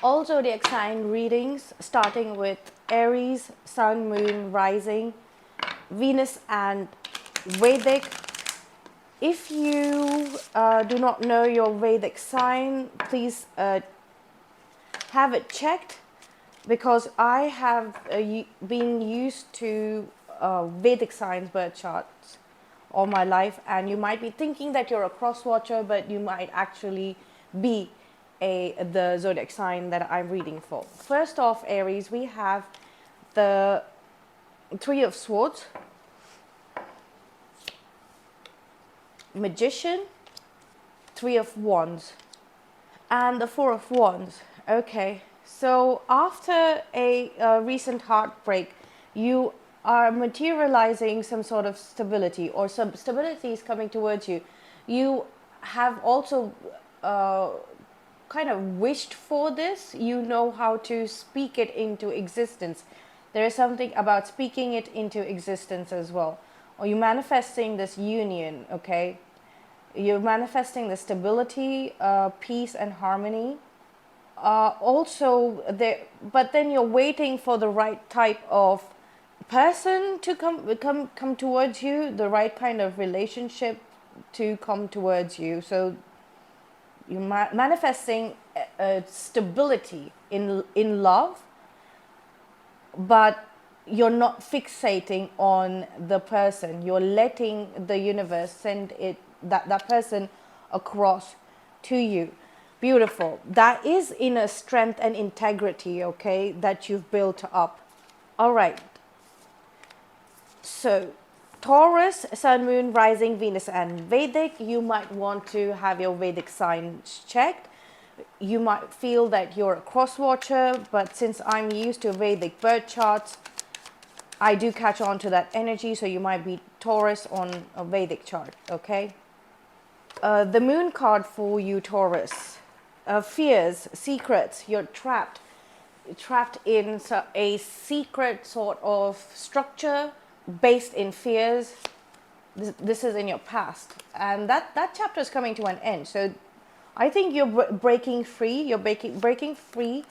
All zodiac sign readings starting with Aries, Sun, Moon, Rising, Venus, and Vedic. If you do not know your Vedic sign, please have it checked, because I have been used to Vedic signs birth charts all my life, and you might be thinking that you're a cross watcher, but you might actually be the zodiac sign that I'm reading for. First off, Aries, we have the Three of Swords, Magician, Three of Wands, and the Four of Wands. Okay, so after a recent heartbreak, you are materializing some sort of stability, or some stability is coming towards you. You have also kind of wished for this. You know how to speak it into existence. There is something about speaking it into existence as well. Or you manifesting this union, okay? You're manifesting the stability, peace, and harmony. Also, there, but then you're waiting for the right type of person to come towards you, the right kind of relationship to come towards you. So you're manifesting stability in love, but you're not fixating on the person. You're letting the universe send that person across to you. Beautiful. That is inner strength and integrity, okay, that you've built up. All right. So, Taurus, Sun, Moon, Rising, Venus, and Vedic, you might want to have your Vedic signs checked. You might feel that you're a cross watcher, but since I'm used to Vedic birth charts, I do catch on to that energy, so you might be Taurus on a Vedic chart, okay? The moon card for you, Taurus. Fears, secrets, you're trapped in a secret sort of structure based in fears. This is in your past, and that chapter is coming to an end. So I think you're breaking free. You're breaking free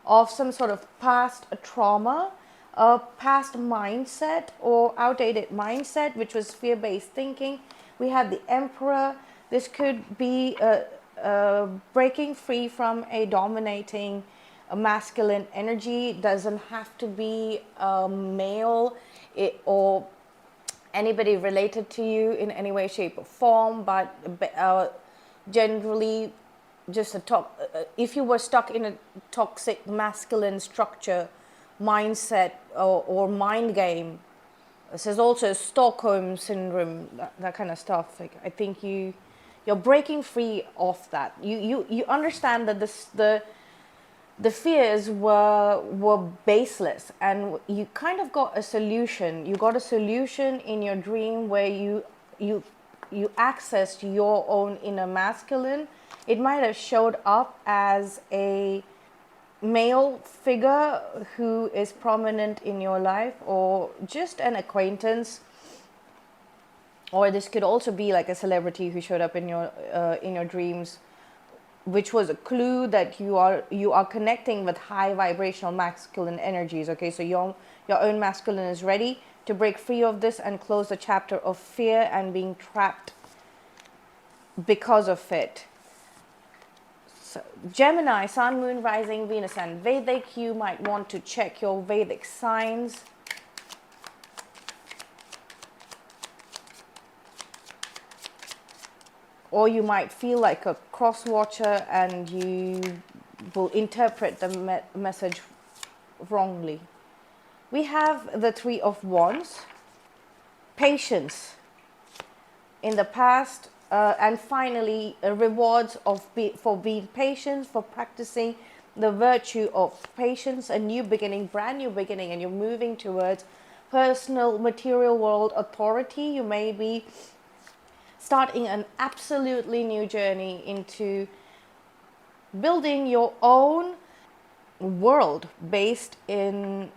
of some sort of past trauma, a past mindset or outdated mindset, which was fear-based thinking. We have the Emperor. This could be breaking free from a dominating masculine energy. It doesn't have to be a male or anybody related to you in any way, shape, or form, but generally just if you were stuck in a toxic masculine structure, mindset, or mind game. This is also Stockholm syndrome, that kind of stuff. Like, I think you're breaking free of that. You understand that the fears were baseless, and you kind of got a solution. You got a solution in your dream where you accessed your own inner masculine. It might have showed up as a male figure who is prominent in your life, or just an acquaintance, or this could also be like a celebrity who showed up in your dreams, which was a clue that you are connecting with high vibrational masculine energies. Okay, so your own masculine is ready to break free of this and close the chapter of fear and being trapped because of it. So, Gemini, Sun, Moon, Rising, Venus, and Vedic, you might want to check your Vedic signs. Or you might feel like a cross watcher and you will interpret the message wrongly. We have the Three of Wands, patience in the past, and finally rewards for being patient, for practicing the virtue of patience, a new beginning, brand new beginning, and you're moving towards personal material world authority. You may be starting an absolutely new journey into building your own world based in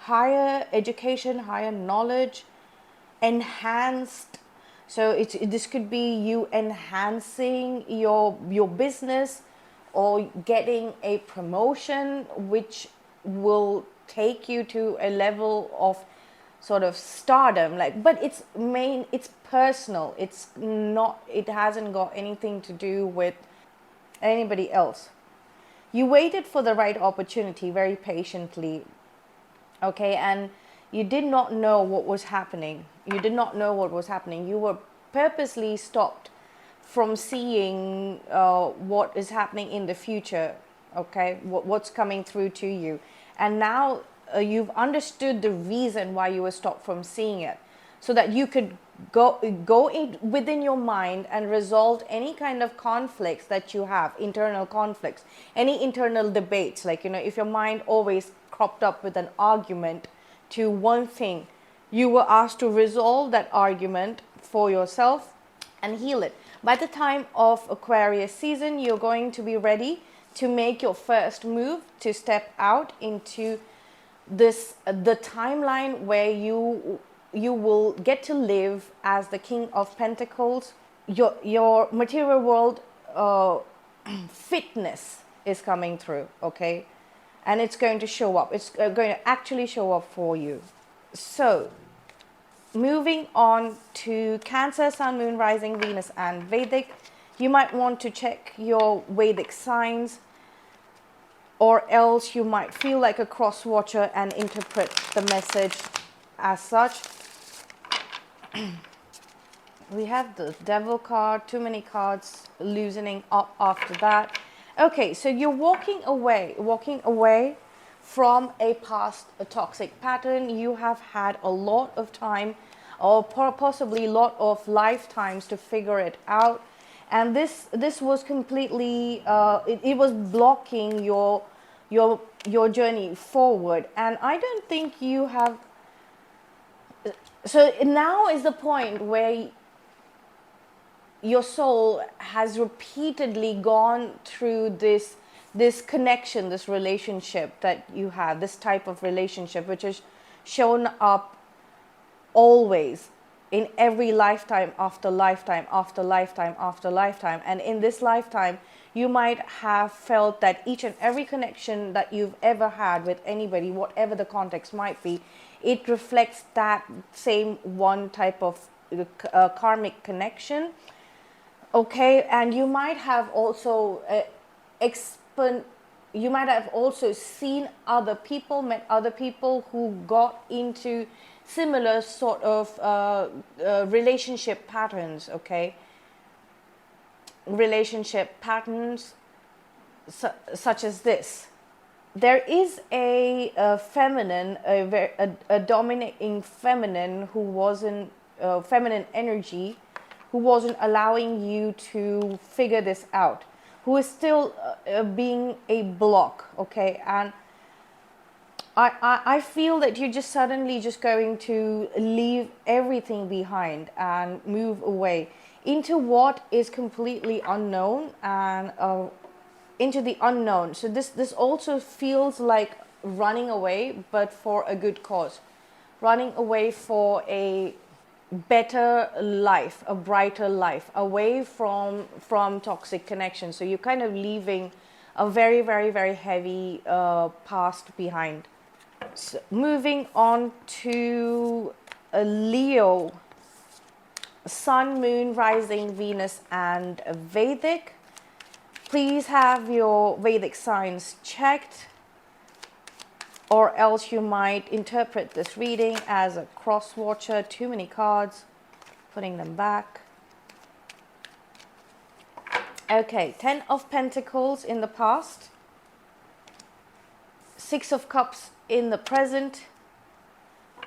higher education, higher knowledge, enhanced. So this could be you enhancing your business, or getting a promotion which will take you to a level of sort of stardom, like, but it's personal. It's not, it hasn't got anything to do with anybody else. You waited for the right opportunity very patiently, okay, and you did not know what was happening. You did not know what was happening. You were purposely stopped from seeing what is happening in the future, okay, what's coming through to you. And now you've understood the reason why you were stopped from seeing it, so that you could go in within your mind and resolve any kind of conflicts that you have, internal conflicts, any internal debates. Like, you know, if your mind always cropped up with an argument to one thing, you were asked to resolve that argument for yourself and heal it. By the time of Aquarius season, you're going to be ready to make your first move, to step out into the timeline where you will get to live as the King of Pentacles. Your material world fitness is coming through, okay, and it's going to show up. It's going to actually show up for you. So moving on to Cancer, Sun, Moon, Rising, Venus and Vedic. You might want to check your Vedic signs, or else you might feel like a cross watcher and interpret the message as such. We have the Devil card, too many cards, loosening up after that. Okay, so you're walking away from a past, a toxic pattern. You have had a lot of time, or possibly a lot of lifetimes, to figure it out, and this was completely it was blocking your journey forward. And I don't think you have. So now is the point where your soul has repeatedly gone through this connection, this relationship that you have, this type of relationship which is shown up always in every lifetime after lifetime after lifetime after lifetime. And in this lifetime, you might have felt that each and every connection that you've ever had with anybody, whatever the context might be, it reflects that same one type of karmic connection, okay. And you might have also you might have also seen other people, met other people who got into similar sort of relationship patterns, okay. Relationship patterns such as this. There is a feminine, a dominating feminine who wasn't, feminine energy, who wasn't allowing you to figure this out, who is still being a block, okay. And I feel that you're just suddenly just going to leave everything behind and move away into what is completely unknown, and into the unknown. So this also feels like running away, but for a good cause. Running away for a better life, a brighter life, away from toxic connections. So you're kind of leaving a very, very, very heavy past behind. So moving on to Leo, Sun, Moon, Rising, Venus and Vedic. Please have your Vedic signs checked, or else you might interpret this reading as a cross watcher. Too many cards, putting them back. Okay, 10 of Pentacles in the past, 6 of Cups in the present,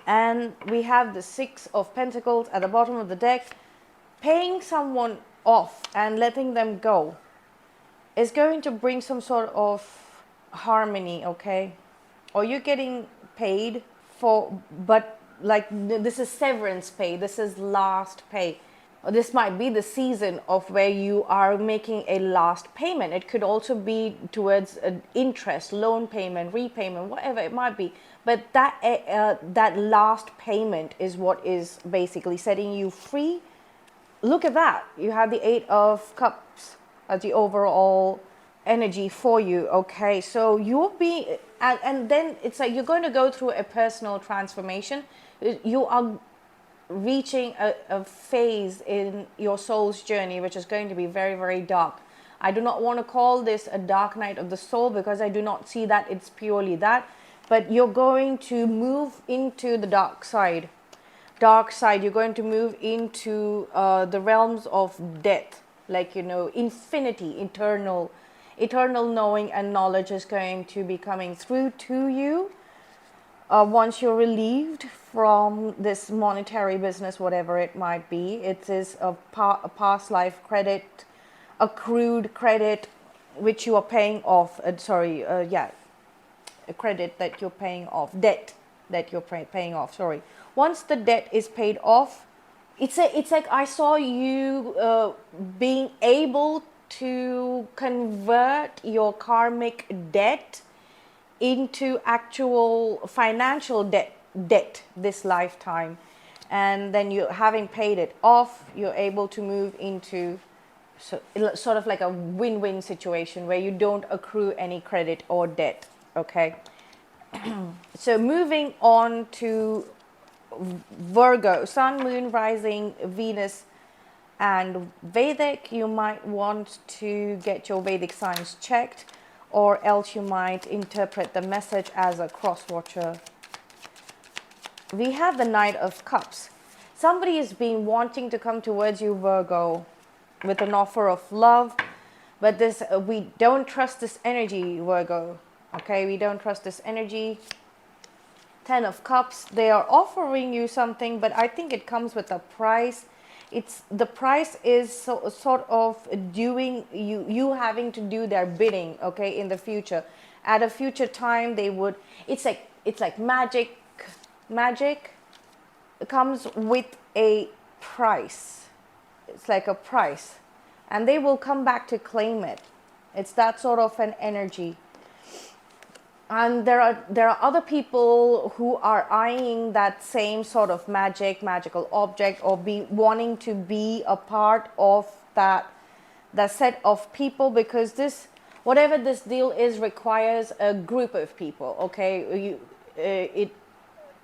and we have the 6 of Pentacles at the bottom of the deck. Paying someone off and letting them go is going to bring some sort of harmony, okay? Or you're getting paid for, but like this is severance pay, this is last pay. Or this might be the season of where you are making a last payment. It could also be towards an interest, loan payment, repayment, whatever it might be. But that last payment is what is basically setting you free. Look at that. You have the 8 of Cups as the overall energy for you. Okay, so you'll be, and then it's like you're going to go through a personal transformation. You are reaching a phase in your soul's journey which is going to be very, very dark. I do not want to call this a dark night of the soul, because I do not see that it's purely that, but you're going to move into the dark side. You're going to move into the realms of death, like, you know, infinity, eternal knowing and knowledge is going to be coming through to you. Once you're relieved from this monetary business, whatever it might be, it is a past life credit, accrued credit, which you are paying off. A credit that you're paying off, debt that you're paying off. Sorry. Once the debt is paid off, it's like I saw you being able to convert your karmic debt into actual financial debt this lifetime, and then you, having paid it off, you're able to move into sort of like a win-win situation where you don't accrue any credit or debt. Okay. So moving on to Virgo, Sun, Moon, Rising, Venus, and Vedic. You might want to get your Vedic signs checked, or else you might interpret the message as a cross-watcher. We have the Knight of Cups. Somebody has been wanting to come towards you, Virgo, with an offer of love, but this we don't trust this energy, Virgo. Okay, we don't trust this energy. Ten of Cups, they are offering you something, but I think it comes with a price. The price is sort of doing you having to do their bidding, okay, in the future. At a future time, they would, it's like magic comes with a price. It's like a price, and they will come back to claim it. It's that sort of an energy. And there are other people who are eyeing that same sort of magical object, or wanting to be a part of that set of people, because whatever this deal is requires a group of people. Okay,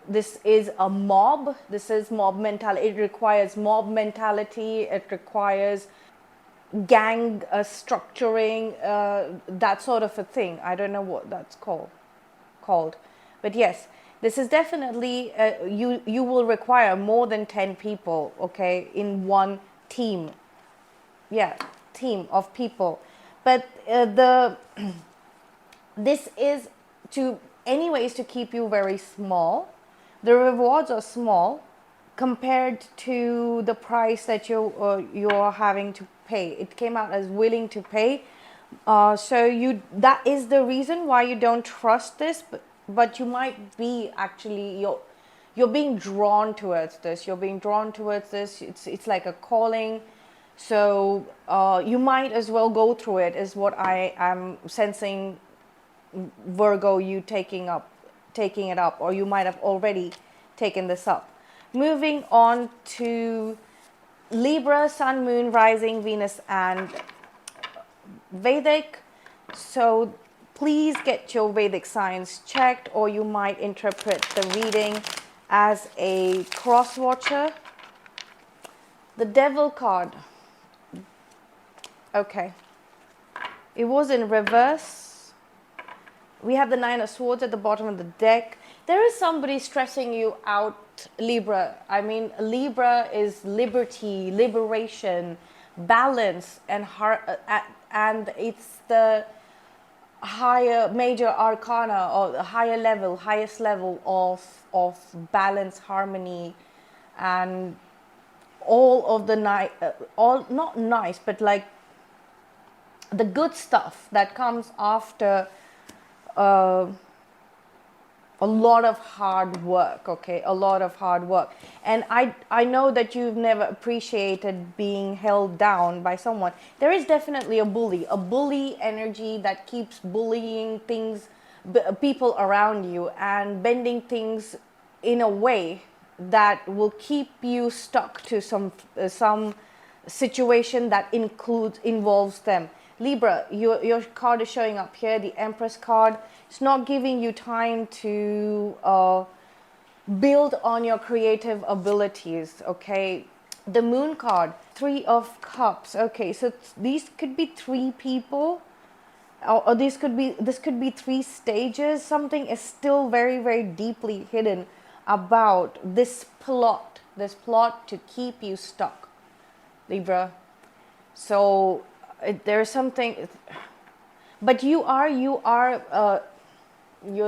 this is a mob. This is mob mentality. It requires mob mentality. It requires gang structuring, that sort of a thing. I don't know what that's called, but yes, this is definitely you will require more than 10 people, okay, in one team. Yeah, team of people. But this is to keep you very small. The rewards are small compared to the price that you're having to pay. It came out as willing to pay. So that is the reason why you don't trust this, but you might be actually, you're being drawn towards this. It's like a calling. So you might as well go through it, is what I am sensing, Virgo, you taking it up, or you might have already taken this up. Moving on to Libra, Sun, Moon, Rising, Venus, and Vedic. So please get your Vedic signs checked, or you might interpret the reading as a cross-watcher. The Devil card. Okay. It was in reverse. We have the Nine of Swords at the bottom of the deck. There is somebody stressing you out, Libra. I mean, Libra is liberty, liberation, balance, and it's the higher major arcana, or the highest level of balance, harmony, and all of the all not nice, but like the good stuff that comes after a lot of hard work. Okay, a lot of hard work. And I know that you've never appreciated being held down by someone. There is definitely a bully energy that keeps bullying people around you, and bending things in a way that will keep you stuck to some situation that involves them. Libra, your card is showing up here, the Empress card. It's not giving you time to build on your creative abilities, okay? The Moon card, Three of Cups. Okay, so these could be three people, or this could be three stages. Something is still very, very deeply hidden about this plot to keep you stuck, Libra. So there's something, but you're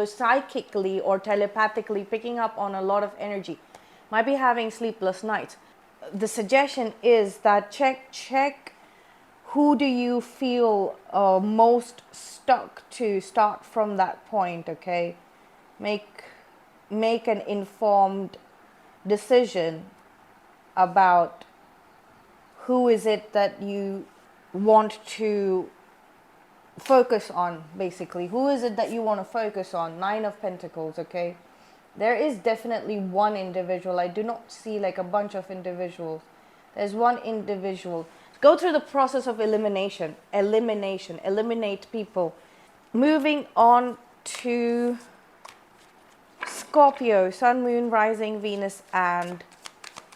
psychically or telepathically picking up on a lot of energy. Might be having sleepless nights. The suggestion is that check who do you feel most stuck to. Start from that point, okay? Make an informed decision about who is it that you want to focus on, basically. Who is it that you want to focus on? Nine of Pentacles, okay? There is definitely one individual. I do not see like a bunch of individuals. There's one individual. Go through the process of elimination. Eliminate people. Moving on to Scorpio, Sun, Moon, Rising, Venus, and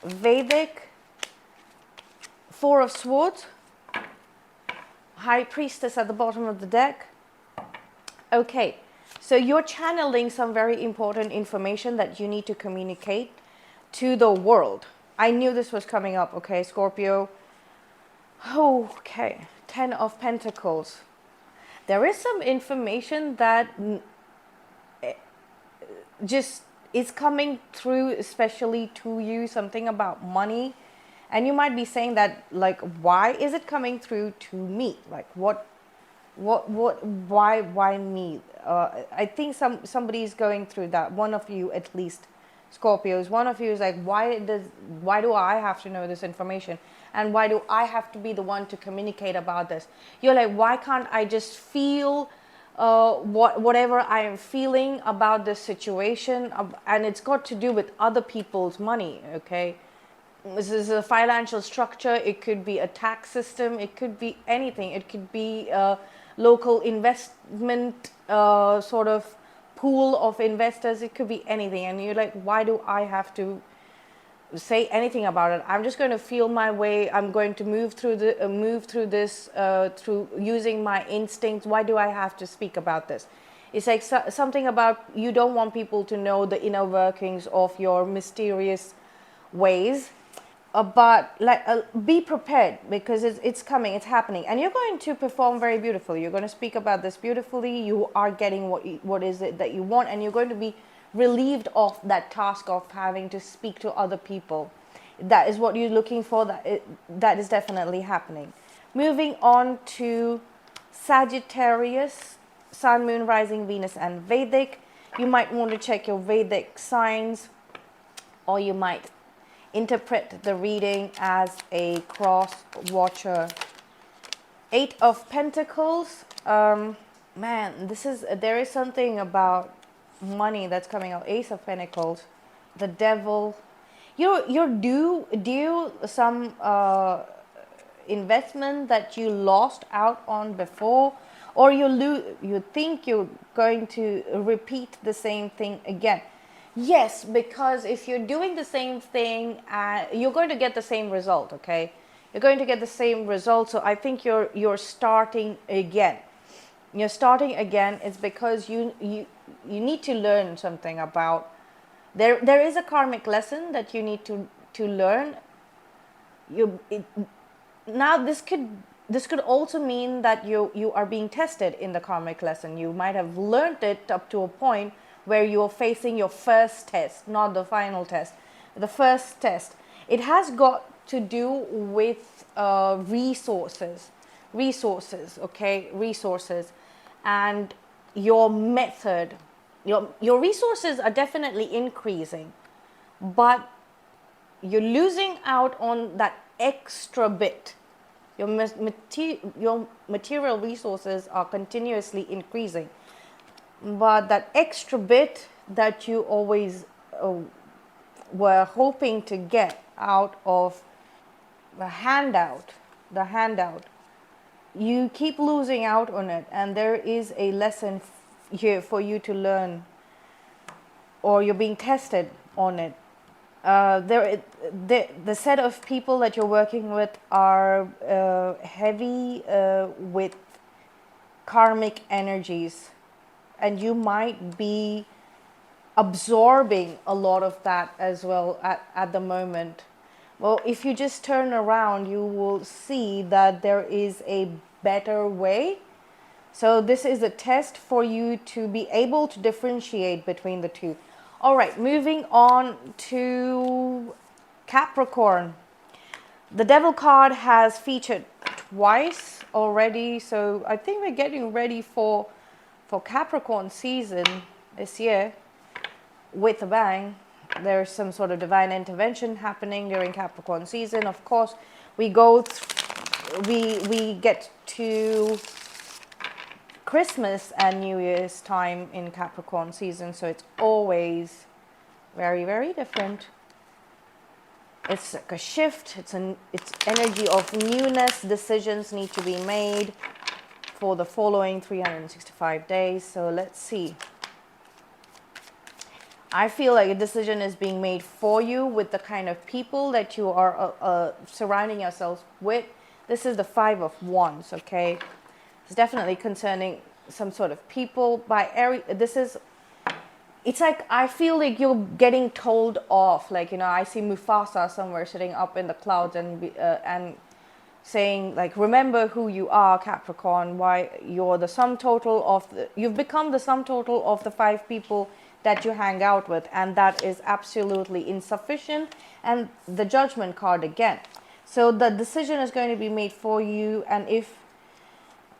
Vedic. Four of Swords. High Priestess at the bottom of the deck. Okay. So you're channeling some very important information that you need to communicate to the world. I knew this was coming up, okay, Scorpio. Okay, Ten of Pentacles. There is some information that just is coming through, especially to you, something about money. And you might be saying that, like, why is it coming through to me? Like, why me? I think somebody is going through that. One of you, at least, Scorpios. One of you is like, why do I have to know this information? And why do I have to be the one to communicate about this? You're like, why can't I just feel whatever I am feeling about this situation? And it's got to do with other people's money, okay? This is a financial structure. It could be a tax system. It could be anything. It could be a local investment sort of pool of investors. It could be anything. And you're like, why do I have to say anything about it? I'm just going to feel my way. I'm going to move through this through using my instincts. Why do I have to speak about this? It's like something about you don't want people to know the inner workings of your mysterious ways. But be prepared, because it's coming, it's happening, and you're going to perform very beautifully. You're going to speak about this beautifully. You are getting what is it that you want, and you're going to be relieved of that task of having to speak to other people. That is what you're looking for. That is definitely happening. Moving on to Sagittarius, Sun, Moon, Rising, Venus, and Vedic. You might want to check your Vedic signs, or you might interpret the reading as a cross watcher. Eight of Pentacles. Man, there is something about money that's coming out. Ace of Pentacles. The Devil. You're due some investment that you lost out on before, or you think you're going to repeat the same thing again. Yes, because if you're doing the same thing, you're going to get the same result, okay? You're going to get the same result. So I think you're starting again. You're starting again. It's because you need to learn something about. There is a karmic lesson that you need to learn. Now this could also mean that you are being tested in the karmic lesson. You might have learned it up to a point where you're facing your first test, not the final test. The first test. It has got to do with resources, okay? Resources. And your method. Your resources are definitely increasing, but you're losing out on that extra bit. Your material resources are continuously increasing, but that extra bit that you always were hoping to get out of the handout, you keep losing out on it, and there is a lesson here for you to learn, or you're being tested on it. The set of people that you're working with are heavy with karmic energies, and you might be absorbing a lot of that as well at the moment. Well, if you just turn around, you will see that there is a better way. So this is a test for you to be able to differentiate between the two. All right, moving on to Capricorn. The Devil card has featured twice already, so I think we're getting ready for Capricorn season this year with a bang. There's some sort of divine intervention happening during Capricorn season. Of course, we get to Christmas and New Year's time in Capricorn season, so it's always very, very different. It's like a shift. It's energy of newness. Decisions need to be made for the following 365 days. So let's see. I feel like a decision is being made for you with the kind of people that you are surrounding yourselves with. This is the 5 of Wands, okay? It's definitely concerning some sort of people. By Aries, it's like I feel like you're getting told off. Like, I see Mufasa somewhere sitting up in the clouds and saying, like, remember who you are, Capricorn. Why you're the sum total of you've become the sum total of the 5 people that you hang out with, and that is absolutely insufficient. And the Judgment card again. So the decision is going to be made for you, and if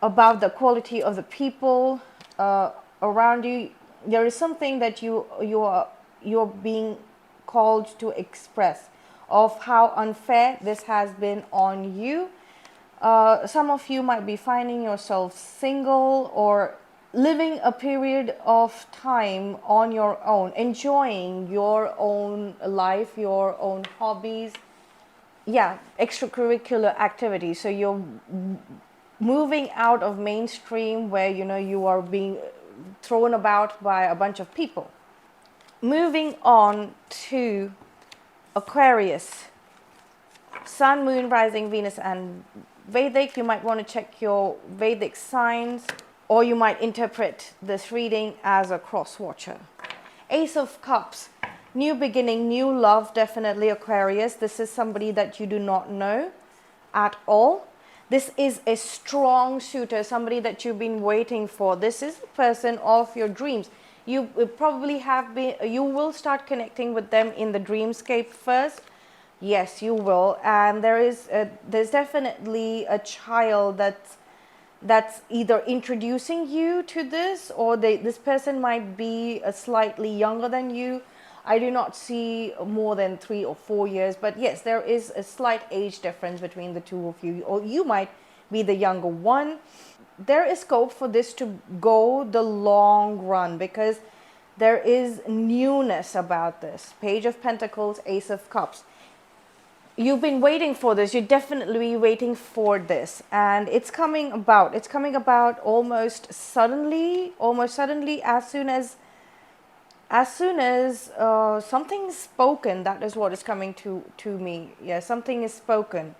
about the quality of the people around you, there is something that you're being called to express of how unfair this has been on you. Some of you might be finding yourself single or living a period of time on your own, enjoying your own life, your own hobbies, extracurricular activities. So you're moving out of mainstream where you are being thrown about by a bunch of people. Moving on to Aquarius. Sun, Moon, Rising, Venus, and Vedic. You might want to check your Vedic signs, or you might interpret this reading as a cross-watcher. Ace of Cups. New beginning, new love, definitely Aquarius. This is somebody that you do not know at all. This is a strong suitor, somebody that you've been waiting for. This is the person of your dreams. You probably you will start connecting with them in the dreamscape first. Yes, you will. And there's definitely a child that's either introducing you to this, or this person might be slightly younger than you. I do not see more than 3 or 4 years, but yes, there is a slight age difference between the two of you, or you might be the younger one. There is scope for this to go the long run because there is newness about this. Page of Pentacles, Ace of Cups. You've been waiting for this. You're definitely waiting for this, and it's coming about. It's coming about almost suddenly, as soon as something is spoken. That is what is coming to me. Yeah, something is spoken.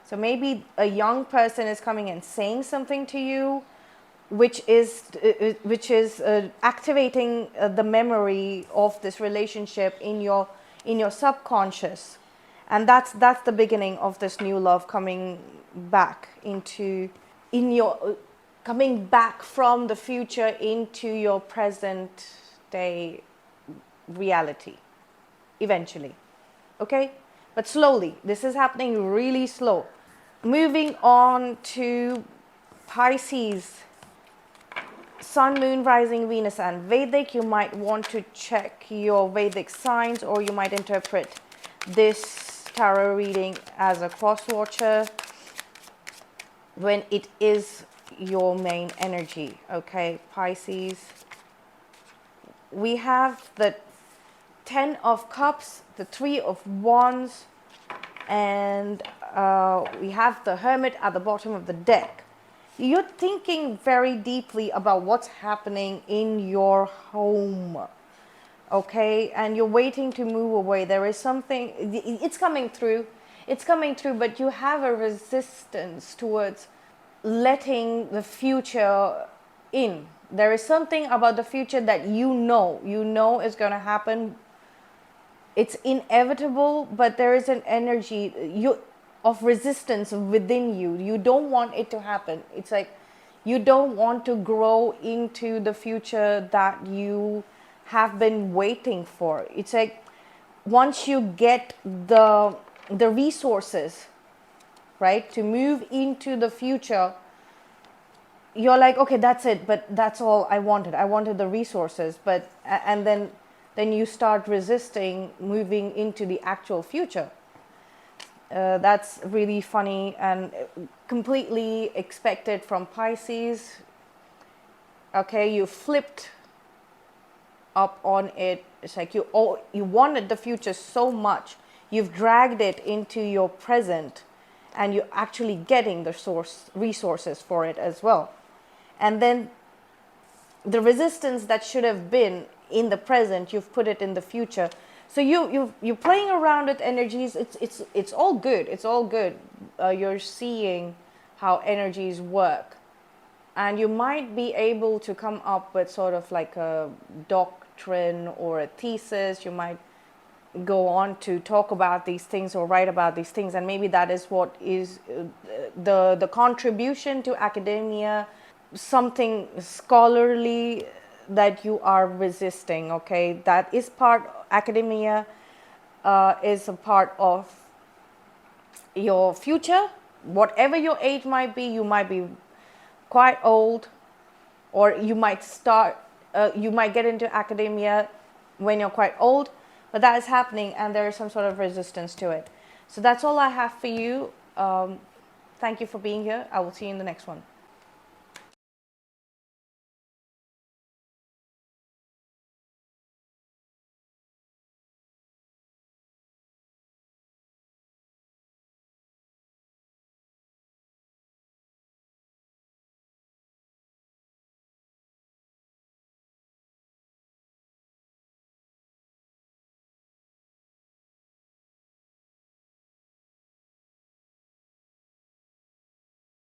So maybe a young person is coming and saying something to you, which is activating the memory of this relationship in your subconscious. And that's the beginning of this new love coming back coming back from the future into your present day reality, eventually. Okay? But slowly. This is happening really slow. Moving on to Pisces. Sun, Moon, Rising, Venus, and Vedic. You might want to check your Vedic signs, or you might interpret this tarot reading as a cross-watcher when it is your main energy. Okay, Pisces. We have the 10 of Cups, the 3 of Wands, and we have the Hermit at the bottom of the deck. You're thinking very deeply about what's happening in your home, okay? And you're waiting to move away. There is something, it's coming through. It's coming through, but you have a resistance towards letting the future in. There is something about the future that you know is going to happen. It's inevitable, but there is an energy of resistance within you. You don't want it to happen. It's like you don't want to grow into the future that you have been waiting for. It's like once you get the resources, right, to move into the future, you're like, okay, that's it, but that's all I wanted. I wanted the resources, but and then you start resisting moving into the actual future. That's really funny and completely expected from Pisces. Okay, you flipped up on it. It's like you wanted the future so much, you've dragged it into your present, and you're actually getting the resources for it as well. And then the resistance that should have been in the present, you've put it in the future. So you're playing around with energies. It's all good. It's all good. You're seeing how energies work, and you might be able to come up with sort of like a doctrine or a thesis. You might go on to talk about these things or write about these things, and maybe that is what is the contribution to academia, something scholarly that you are resisting. Okay, that is part, academia is a part of your future. Whatever your age might be, you might be quite old, or you might you might get into academia when you're quite old, but that is happening and there is some sort of resistance to it. So that's all I have for you. Thank you for being here. I will see you in the next one.